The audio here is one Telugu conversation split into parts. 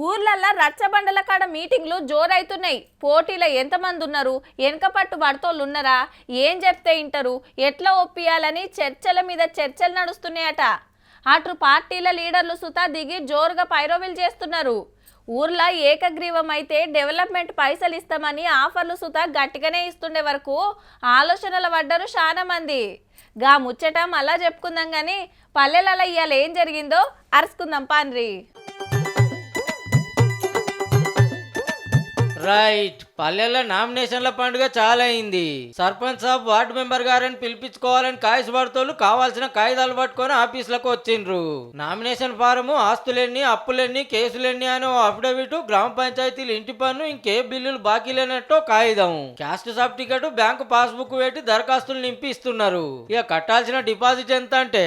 ఊర్లల్లా రచ్చబండల కాడ మీటింగ్లు జోరైతున్నాయి. పోటీలో ఎంతమంది ఉన్నారు, వెనకపట్టు పడతోళ్ళు ఉన్నారా, ఏం చెప్తే ఇంటారు, ఎట్లా ఒప్పియాలని చర్చల మీద చర్చలు నడుస్తున్నాయట. అటు పార్టీల లీడర్లు సుతా దిగి జోరుగా పైరోవిలు చేస్తున్నారు. ఊర్లో ఏకగ్రీవం అయితే డెవలప్మెంట్ పైసలు ఇస్తామని ఆఫర్లు సుతా గట్టిగానే ఇస్తుండే వరకు ఆలోచనలు పడ్డారు చాలా మంది. గా ముచ్చట మళ్ళా చెప్పుకుందాం కానీ పల్లెలలో ఇవాళ ఏం జరిగిందో అరుచుకుందాం పాన్రి. రైట్, పల్లెల్లో నామినేషన్ల పండుగ చాలా అయింది. సర్పంచ్ సాబ్ వార్డు మెంబర్ గారని పిలిపించుకోవాలని కాయసపడుతోళ్ళు కావాల్సిన కాగితాలు పట్టుకొని ఆఫీసులకు వచ్చిండ్రు. నామినేషన్ ఫారము, ఆస్తులెన్ని, అప్పులెన్ని, కేసులెన్ని అని అఫిడవిట్, గ్రామ పంచాయతీలు ఇంటి పన్ను, ఇంకే బిల్లులు బాకీ లేనట్టు కాగితం, క్యాస్ట్ సర్టిఫికెట్, బ్యాంకు పాస్బుక్ పెట్టి దరఖాస్తులు నింపి ఇస్తున్నారు. ఇక కట్టాల్సిన డిపాజిట్ ఎంత అంటే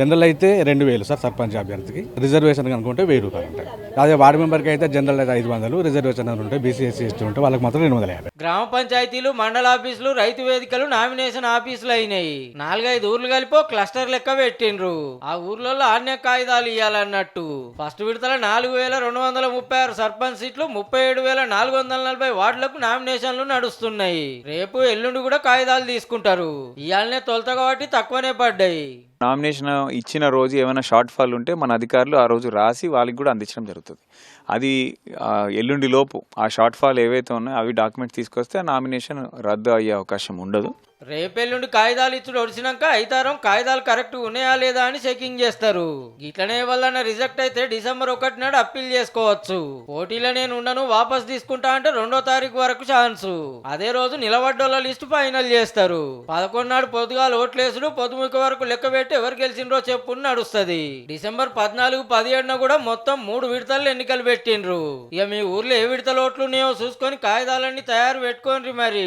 జనరల్ అయితే 2000 సార్ సర్పంచ్ అభ్యర్థికి. రిజర్వేషన్ కనుకుంటే 1000 రూపాయలు ఉంటాయి. అదే వార్డు మెంబర్కి అయితే జనరల్ అయితే 500, రిజర్వేషన్ ఉంటే బీసీ ఎస్సీ ఉంటే వాళ్ళకి మాత్రం 250. గ్రామ పంచాయతీలు, మండల ఆఫీసులు, రైతు వేదికలు నామినేషన్ ఆఫీసులు అయినాయి. 4-5 ఊర్లు కలిపి క్లస్టర్ లెక్క పెట్టిండ్రు. ఆ ఊర్లలో ఆన్య కాగితాలు ఇవ్వాలన్నట్టు. ఫస్ట్ విడతల 4236 సర్పంచ్ సీట్లు, 37,440 వార్డులకు నామినేషన్లు నడుస్తున్నాయి. రేపు ఎల్లుండి కూడా కాగితాలు తీసుకుంటారు. ఇవాళనే తొలత కాబట్టి తక్కువనే పడ్డాయి. నామినేషన్ ఇచ్చిన రోజు ఏమైనా షార్ట్ ఫాల్ ఉంటే మన అధికారులు ఆ రోజు రాసి వాళ్ళకి కూడా అందించడం జరుగుతుంది. అది ఎల్లుండి లోపు ఆ షార్ట్ ఫాల్ ఏవైతే ఉన్నాయో అవి డాక్యుమెంట్ తీసుకొస్తే నామినేషన్ రద్దు అయ్యే అవకాశం ఉండదు. రేపెల్లుండి కాగితాలు ఇచ్చుడు ఒడిసినాక అయితారం కాగితాలు కరెక్ట్ ఉన్నాయా లేదా అని చెకింగ్ చేస్తారు. ఇట్లనే వల్ల రిజెక్ట్ అయితే December 1 నాడు అప్పీల్ చేసుకోవచ్చు. పోటీలో నేను ఉండను వాపస్ తీసుకుంటా అంటే 2వ తారీఖు వరకు ఛాన్సు. అదే రోజు నిలబడ్డోళ్ళ లిస్టు ఫైనల్ చేస్తారు. 11 నాడు పొద్దుగాల ఓట్లేసుడు, పొద్దుముక వరకు లెక్క పెట్టి ఎవరు గెలిచిండ్రో చెప్పు నడుస్తుంది. December 14, 17 కూడా మొత్తం 3 విడతల్లో ఎన్నికలు పెట్టిండ్రు. ఇక మీ ఊర్లో ఏ విడతల ఓట్లు ఉన్నాయో చూసుకొని కాగితాలన్నీ తయారు పెట్టుకోండి మరి.